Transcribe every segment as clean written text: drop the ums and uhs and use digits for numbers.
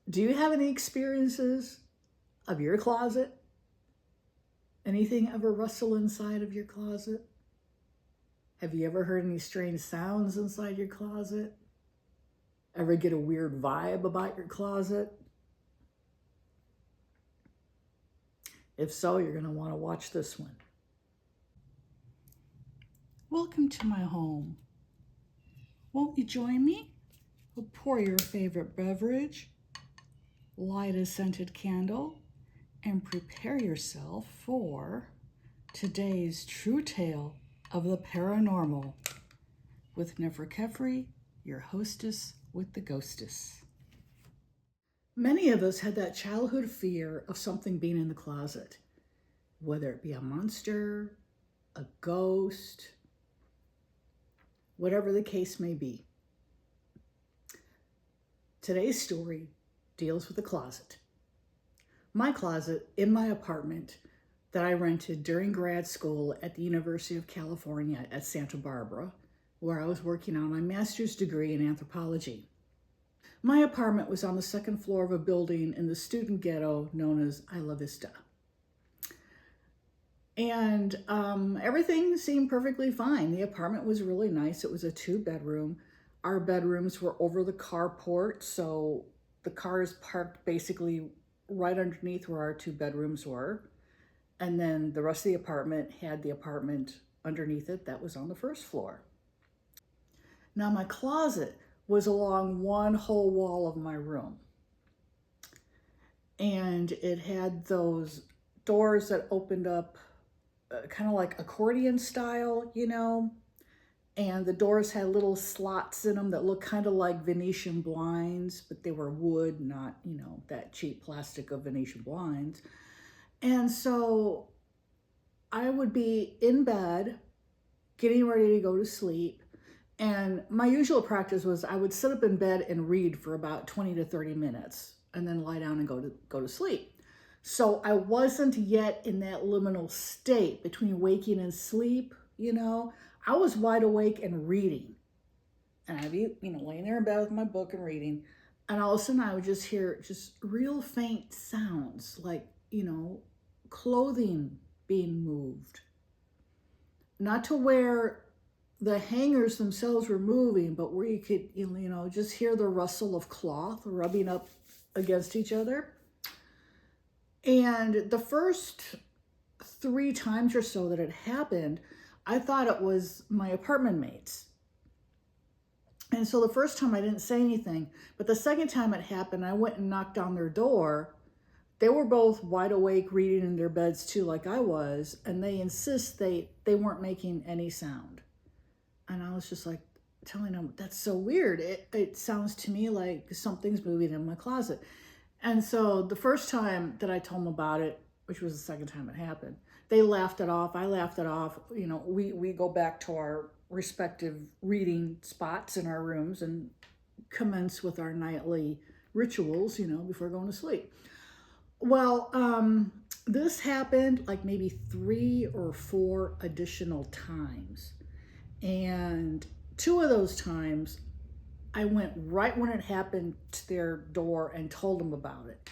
Do you have any experiences of your closet? Anything ever rustle inside of your closet? Have you ever heard any strange sounds inside your closet? Ever get a weird vibe about your closet? If so, you're going to want to watch this one. Welcome to my home. Won't you join me? We'll pour your favorite beverage, light a scented candle, and prepare yourself for today's true tale of the paranormal with Neferkefri, your hostess with the ghostess. Many of us had that childhood fear of something being in the closet, whether it be a monster, a ghost, whatever the case may be. Today's story deals with the closet. My closet in my apartment that I rented during grad school at the University of California at Santa Barbara, where I was working on my master's degree in anthropology. My apartment was on the second floor of a building in the student ghetto known as Isla Vista. And everything seemed perfectly fine. The apartment was really nice. It was a 2-bedroom. Our bedrooms were over the carport, so the cars parked basically right underneath where our 2 bedrooms were. And then the rest of the apartment had the apartment underneath it that was on the first floor. Now my closet was along one whole wall of my room. And it had those doors that opened up kind of like accordion style, you know, and the doors had little slots in them that looked kind of like Venetian blinds, but they were wood, not, you know, that cheap plastic of Venetian blinds. And so I would be in bed, getting ready to go to sleep. And my usual practice was I would sit up in bed and read for about 20 to 30 minutes and then lie down and go to sleep. So I wasn't yet in that liminal state between waking and sleep, you know. I was wide awake and reading. And I'd be, you know, laying there in bed with my book and reading. And all of a sudden I would just hear just real faint sounds like, you know, clothing being moved. Not to where the hangers themselves were moving, but where you could, you know, just hear the rustle of cloth rubbing up against each other. And the first 3 times or so that it happened, I thought it was my apartment mates. And so the first time I didn't say anything, but the second time it happened, I went and knocked on their door. They were both wide awake reading in their beds too, like I was, and they insist they weren't making any sound. And I was just like telling them, that's so weird. It sounds to me like something's moving in my closet. And so the first time that I told them about it, which was the second time it happened, they laughed it off. I laughed it off. You know, we go back to our respective reading spots in our rooms and commence with our nightly rituals, you know, before going to sleep. Well, this happened like maybe 3 or 4 additional times. And 2 of those times, I went right when it happened to their door and told them about it.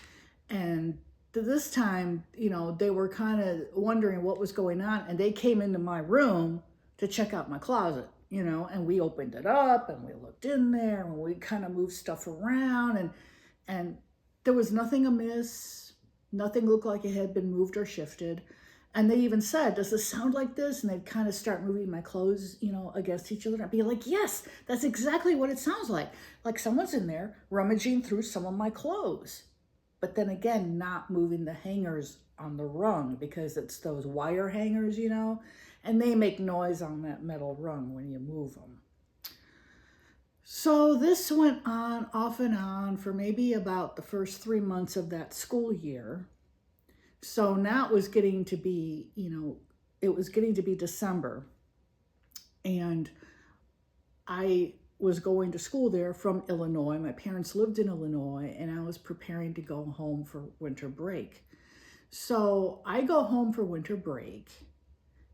And this time, you know, they were kind of wondering what was going on. And they came into my room to check out my closet, you know, and we opened it up and we looked in there and we kind of moved stuff around and there was nothing amiss. Nothing looked like it had been moved or shifted. And they even said, does this sound like this? And they'd kind of start moving my clothes, you know, against each other. I'd be like, yes, that's exactly what it sounds like. Like someone's in there rummaging through some of my clothes. But then again, not moving the hangers on the rung because it's those wire hangers, you know, and they make noise on that metal rung when you move them. So this went on off and on for maybe about the first 3 months of that school year. So now it was getting to be, you know, it was getting to be December. And I was going to school there from Illinois. My parents lived in Illinois, and I was preparing to go home for winter break. So I go home for winter break.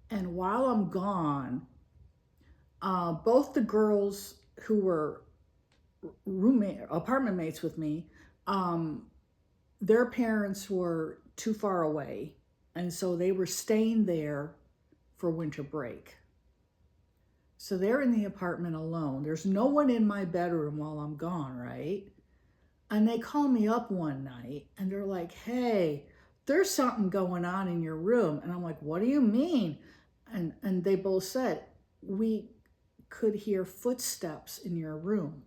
And while I'm gone, both the girls who were apartment mates with me their parents were too far away, and so they were staying there for winter break. So they're in the apartment alone. There's no one in my bedroom while I'm gone, right? And they call me up one night and they're like, hey, there's something going on in your room. And I'm like, what do you mean? And they both said, we could hear footsteps in your room.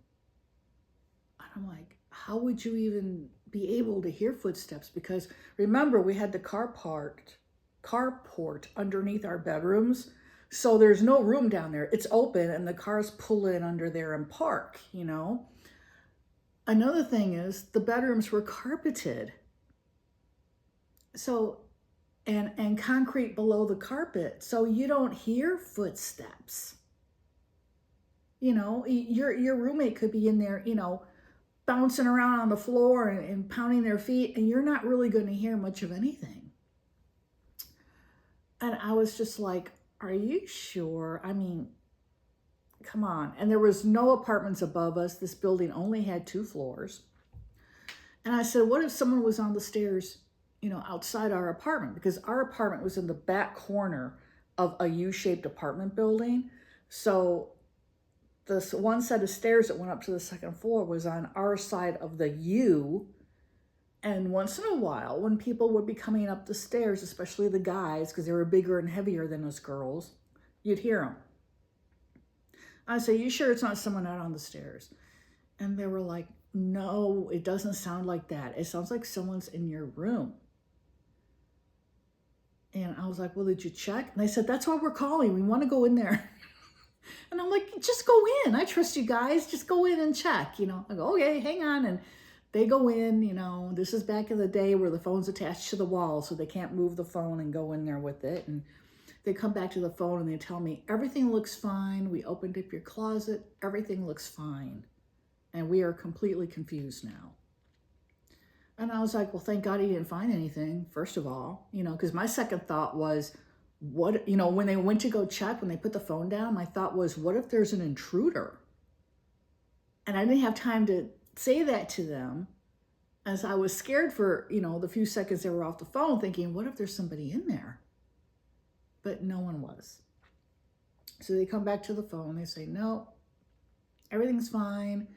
And I'm like, how would you even be able to hear footsteps? Because remember, we had the carport underneath our bedrooms. So there's no room down there. It's open and the cars pull in under there and park, you know. Another thing is the bedrooms were carpeted. So, and concrete below the carpet. So you don't hear footsteps. You know, your roommate could be in there, you know, bouncing around on the floor and pounding their feet, and you're not really going to hear much of anything. And I was just like, are you sure? I mean, come on. And there was no apartments above us. This building only had 2 floors. And I said, what if someone was on the stairs, you know, outside our apartment? Because our apartment was in the back corner of a U-shaped apartment building. So this one set of stairs that went up to the 2nd floor was on our side of the U. And once in a while, when people would be coming up the stairs, especially the guys, because they were bigger and heavier than us girls, you'd hear them. I say, you sure it's not someone out on the stairs? And they were like, no, it doesn't sound like that. It sounds like someone's in your room. And I was like, well, did you check? And they said, that's why we're calling. We want to go in there. And I'm like, just go in. I trust you guys. Just go in and check, you know. I go, okay, hang on. And they go in, you know. This is back in the day where the phone's attached to the wall, so they can't move the phone and go in there with it. And they come back to the phone and they tell me, everything looks fine. We opened up your closet. Everything looks fine. And we are completely confused now. And I was like, well, thank God he didn't find anything, first of all, you know, because my second thought was, what, you know, when they went to go check, when they put the phone down, my thought was, what if there's an intruder? And I didn't have time to say that to them, as I was scared for, you know, the few seconds they were off the phone, thinking, what if there's somebody in there? But no one was. So they come back to the phone. They say, no, everything's fine.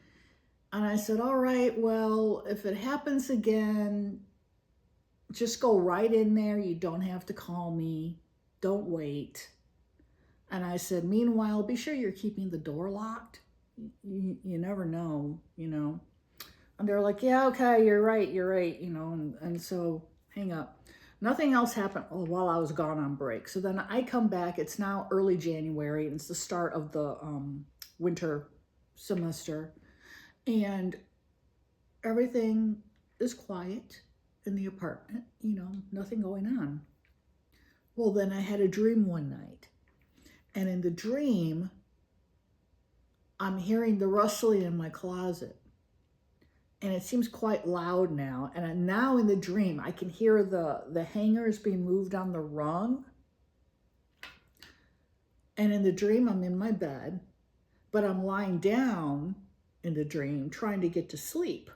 And I said, all right, well, if it happens again, just go right in there. You don't have to call me. Don't wait. And I said, meanwhile, be sure you're keeping the door locked. You never know, you know. And they're like, yeah, okay, you're right, you know. And so hang up. Nothing else happened while I was gone on break. So then I come back. It's now early January, and it's the start of the winter semester. And everything is quiet in the apartment, you know, nothing going on. Well, then I had a dream one night. And in the dream, I'm hearing the rustling in my closet. And it seems quite loud now. And now in the dream, I can hear the hangers being moved on the rung. And in the dream, I'm in my bed, but I'm lying down in the dream trying to get to sleep.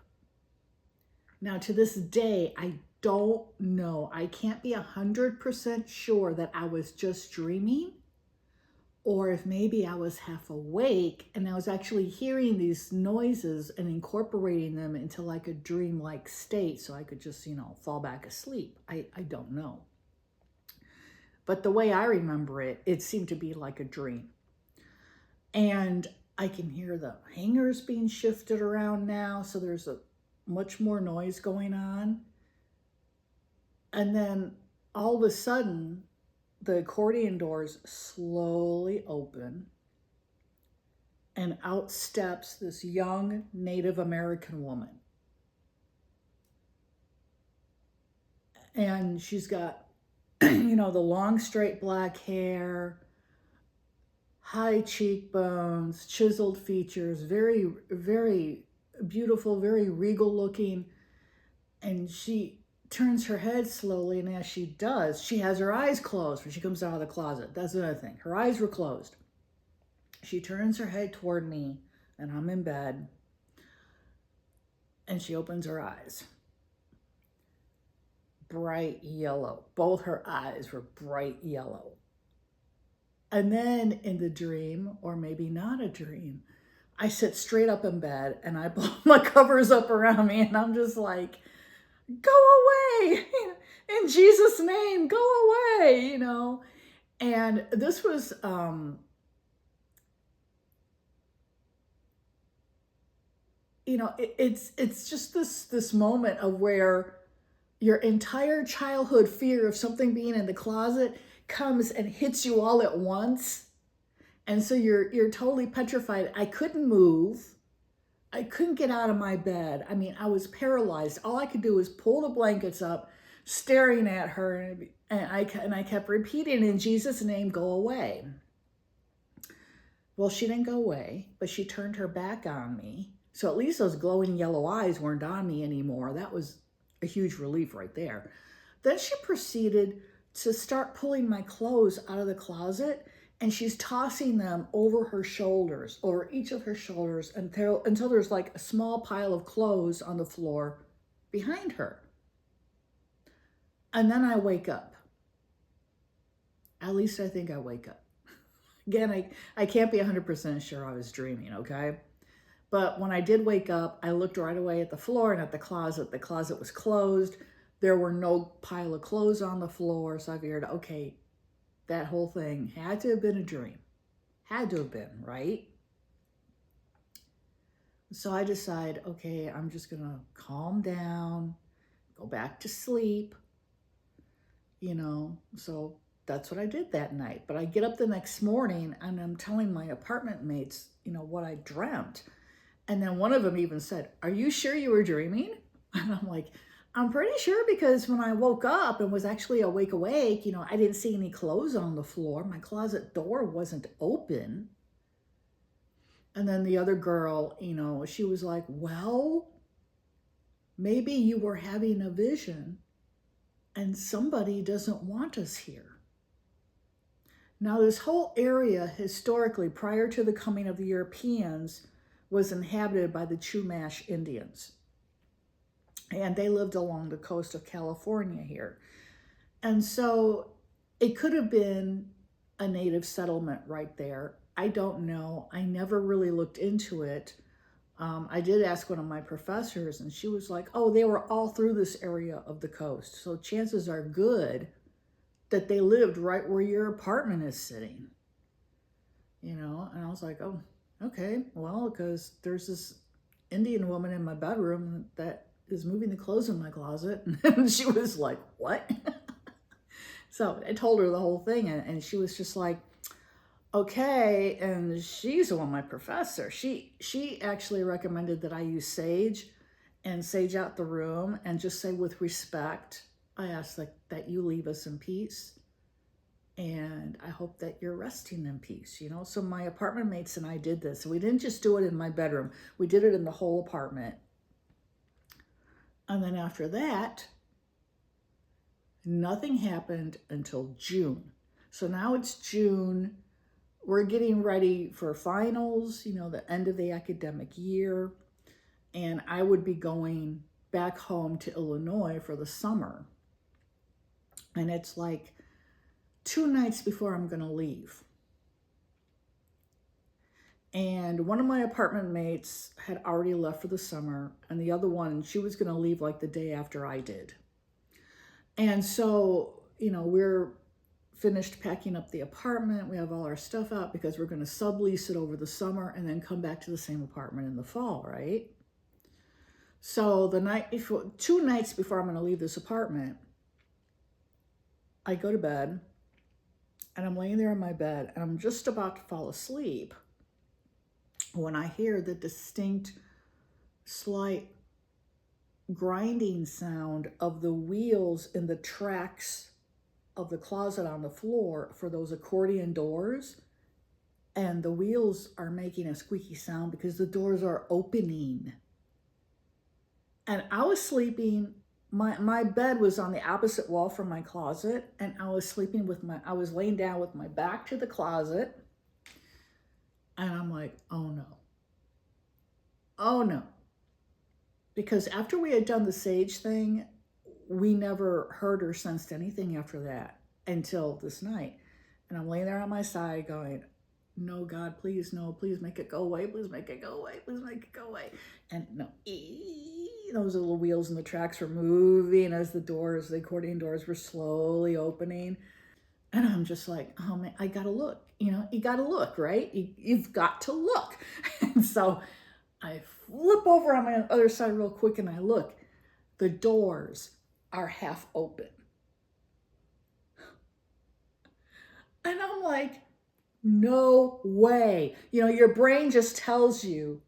Now, to this day, I don't know. I can't be 100% sure that I was just dreaming, or if maybe I was half awake and I was actually hearing these noises and incorporating them into like a dream-like state so I could just, you know, fall back asleep. I don't know. But the way I remember it, it seemed to be like a dream. And I can hear the hangers being shifted around now, so there's a much more noise going on. And then all of a sudden, the accordion doors slowly open, and out steps this young Native American woman. And she's got, you know, the long straight black hair, high cheekbones, chiseled features, very, very beautiful, very regal looking. And she turns her head slowly, and as she does, she has her eyes closed when she comes out of the closet. That's another thing. Her eyes were closed. She turns her head toward me, and I'm in bed. And she opens her eyes. Bright yellow. Both her eyes were bright yellow. And then in the dream, or maybe not a dream, I sit straight up in bed and I pull my covers up around me and I'm just like, go away. In Jesus' name, go away, And this was it's just this moment of where your entire childhood fear of something being in the closet comes and hits you all at once. And so you're totally petrified. I couldn't move. I couldn't get out of my bed. I mean, I was paralyzed. All I could do was pull the blankets up, staring at her, and I kept repeating, in Jesus' name, go away. Well, she didn't go away, but she turned her back on me. So at least those glowing yellow eyes weren't on me anymore. That was a huge relief right there. Then she proceeded to start pulling my clothes out of the closet, and she's tossing them over her shoulders, over each of her shoulders, until there's like a small pile of clothes on the floor behind her. And then I wake up. At least I think I wake up. Again, I can't be 100% sure I was dreaming, okay? But when I did wake up, I looked right away at the floor and at the closet. The closet was closed. There were no pile of clothes on the floor. So I figured, okay, that whole thing had to have been a dream. Had to have been, right? So I decide, okay, I'm just going to calm down, go back to sleep, So that's what I did that night. But I get up the next morning and I'm telling my apartment mates, what I dreamt. And then one of them even said, are you sure you were dreaming? And I'm like, I'm pretty sure, because when I woke up and was actually awake, I didn't see any clothes on the floor. My closet door wasn't open. And then the other girl, she was like, well, maybe you were having a vision and somebody doesn't want us here. Now, this whole area, historically, prior to the coming of the Europeans, was inhabited by the Chumash Indians. And they lived along the coast of California here. And so it could have been a native settlement right there. I don't know. I never really looked into it. I did ask one of my professors, and she was like, oh, they were all through this area of the coast. So chances are good that they lived right where your apartment is sitting. And I was like, oh, okay, well, because there's this Indian woman in my bedroom that is moving the clothes in my closet. And she was like, what? So I told her the whole thing, and she was just like, okay. And she's the one, my professor. She actually recommended that I use sage and sage out the room and just say, with respect, I ask that you leave us in peace. And I hope that you're resting in peace, So my apartment mates and I did this. We didn't just do it in my bedroom. We did it in the whole apartment. And then after that, nothing happened until June. So now it's June. We're getting ready for finals, the end of the academic year. And I would be going back home to Illinois for the summer. And it's like 2 nights before I'm going to leave. And one of my apartment mates had already left for the summer, and the other one, she was going to leave like the day after I did. And so, we're finished packing up the apartment. We have all our stuff out because we're going to sublease it over the summer and then come back to the same apartment in the fall, right? So the night before, 2 nights before I'm going to leave this apartment, I go to bed and I'm laying there in my bed and I'm just about to fall asleep when I hear the distinct, slight grinding sound of the wheels in the tracks of the closet on the floor for those accordion doors. And the wheels are making a squeaky sound because the doors are opening. And I was sleeping, my bed was on the opposite wall from my closet, and I was sleeping I was laying down with my back to the closet. And I'm like, oh no. Oh no. because after we had done the sage thing, we never heard or sensed anything after that until this night. And I'm laying there on my side going, no, God, please, no, please make it go away. Please make it go away. Please make it go away. And no, those little wheels and the tracks were moving as the accordion doors were slowly opening. And I'm just like, oh man, I gotta look. You gotta look, right? You've got to look. And so I flip over on my other side real quick and I look. The doors are half open. And I'm like, no way. Your brain just tells you,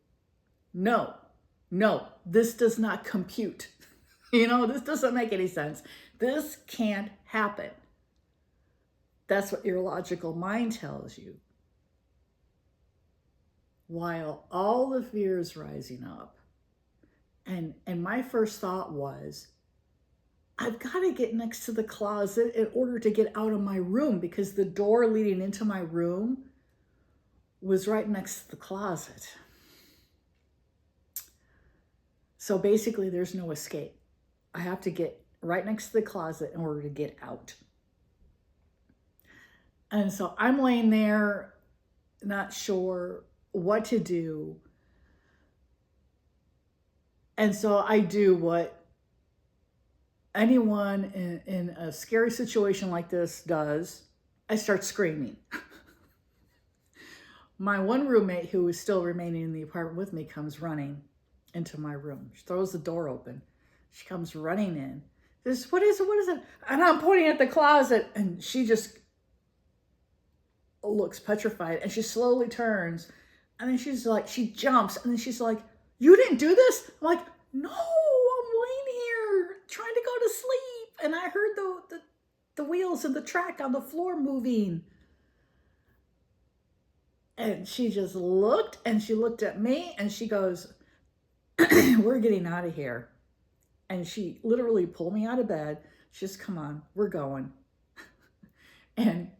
no, this does not compute. This doesn't make any sense. This can't happen. That's what your logical mind tells you. While all the fear is rising up. And my first thought was, I've got to get next to the closet in order to get out of my room, because the door leading into my room was right next to the closet. So basically there's no escape. I have to get right next to the closet in order to get out. And so I'm laying there, not sure what to do. And so I do what anyone in a scary situation like this does. I start screaming. My one roommate, who was still remaining in the apartment with me, comes running into my room. She throws the door open. She comes running in. Says, what is it? And I'm pointing at the closet, and she just looks petrified, and she slowly turns, and then she jumps, and then she's like, you didn't do this? I'm like, no, I'm laying here trying to go to sleep, and I heard the wheels and the track on the floor moving. And she just looked, and she looked at me, and she goes, we're getting out of here. And she literally pulled me out of bed. She just, come on, we're going. And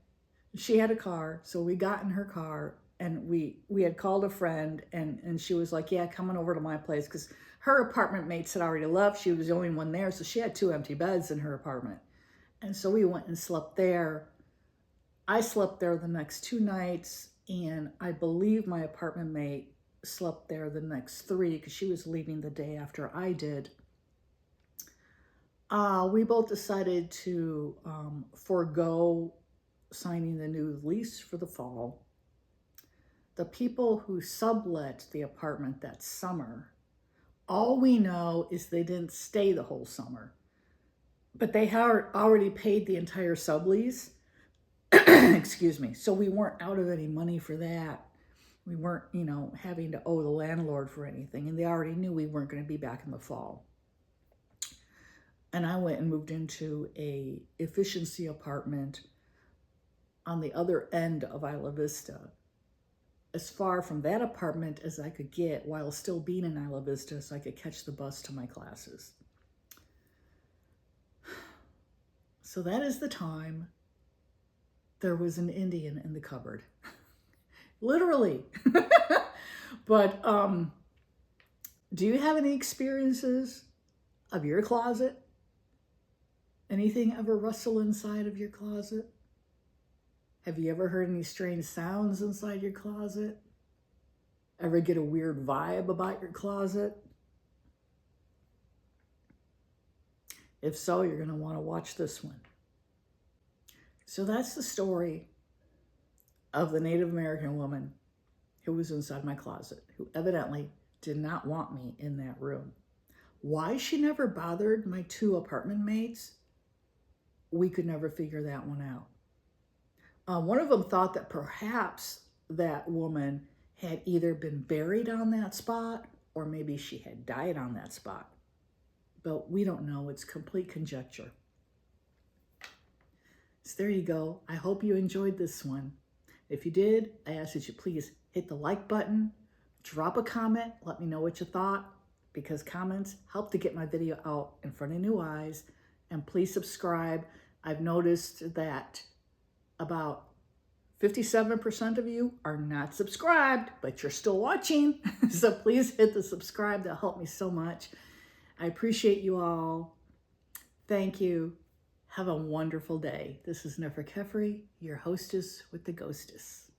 she had a car, so we got in her car, and we had called a friend, and she was like, yeah, coming over to my place, because her apartment mates had already left. She was the only one there, so she had 2 empty beds in her apartment. And so we went and slept there. I slept there the next 2 nights, and I believe my apartment mate slept there the next 3, because she was leaving the day after I did. We both decided to forego signing the new lease for the fall. The people who sublet the apartment that summer, all we know is they didn't stay the whole summer, but they had already paid the entire sublease. Excuse me. So we weren't out of any money for that. We weren't, having to owe the landlord for anything, and they already knew we weren't going to be back in the fall. And I went and moved into a efficiency apartment on the other end of Isla Vista, as far from that apartment as I could get while still being in Isla Vista, so I could catch the bus to my classes. So that is the time there was an Indian in the cupboard. Literally. But do you have any experiences of your closet? Anything ever rustle inside of your closet? Have you ever heard any strange sounds inside your closet? Ever get a weird vibe about your closet? If so, you're going to want to watch this one. So that's the story of the Native American woman who was inside my closet, who evidently did not want me in that room. Why she never bothered my 2 apartment mates, we could never figure that one out. One of them thought that perhaps that woman had either been buried on that spot, or maybe she had died on that spot. But we don't know. It's complete conjecture. So there you go. I hope you enjoyed this one. If you did, I ask that you please hit the like button, drop a comment, let me know what you thought, because comments help to get my video out in front of new eyes. And please subscribe. I've noticed that about 57% of you are not subscribed, but you're still watching. So please hit the subscribe. That'll help me so much. I appreciate you all. Thank you. Have a wonderful day. This is Nefer Kefri, your hostess with the ghostess.